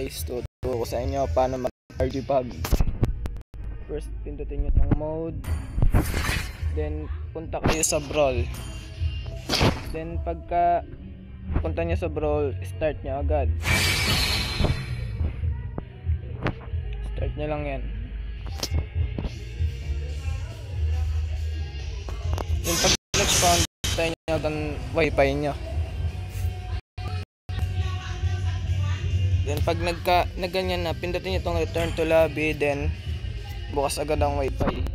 guys, tuturo ko sa inyo paano mag-RG pag. First, pindutin nyo tong mode. Then, punta kayo sa brawl. Then, pagka punta nyo sa brawl, start nyo agad. Start nyo lang yan. Then, pag nag-spawn, tayo nyo ang wifi nyo. Then, pag nagganyan na, pindutin nyo itong return to lobby. Then, bukas agad ang wifi.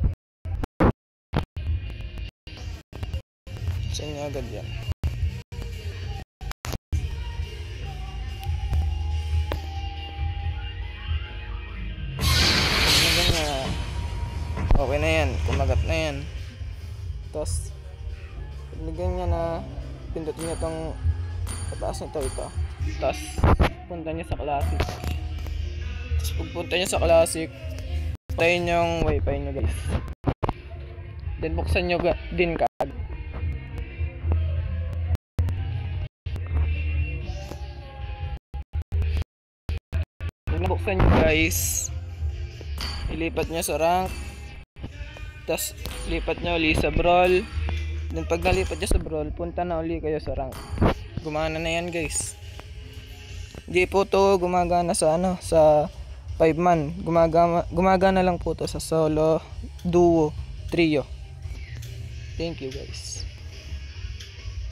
Sa inyo agad yan. Okay na yan, kumagat na yan. Tapos pag ganyan na, pindutin nyo itong pataas nito ito. Tapos punta nyo sa classic. Tapos pagpunta nyo sa classic, tayin yung wifi nyo guys. Then buksan nyo din kaagad. Pag nabuksan nyo guys, ilipat nyo sa rank. Tapos lipat nyo uli sa brawl. Then pag nalipat nyo sa brawl, punta na uli kayo sa rank. Gumana na yan guys. Hindi po to gumagana sa sa 5 man. Gumagana lang po to sa solo, duo, trio. Thank you guys.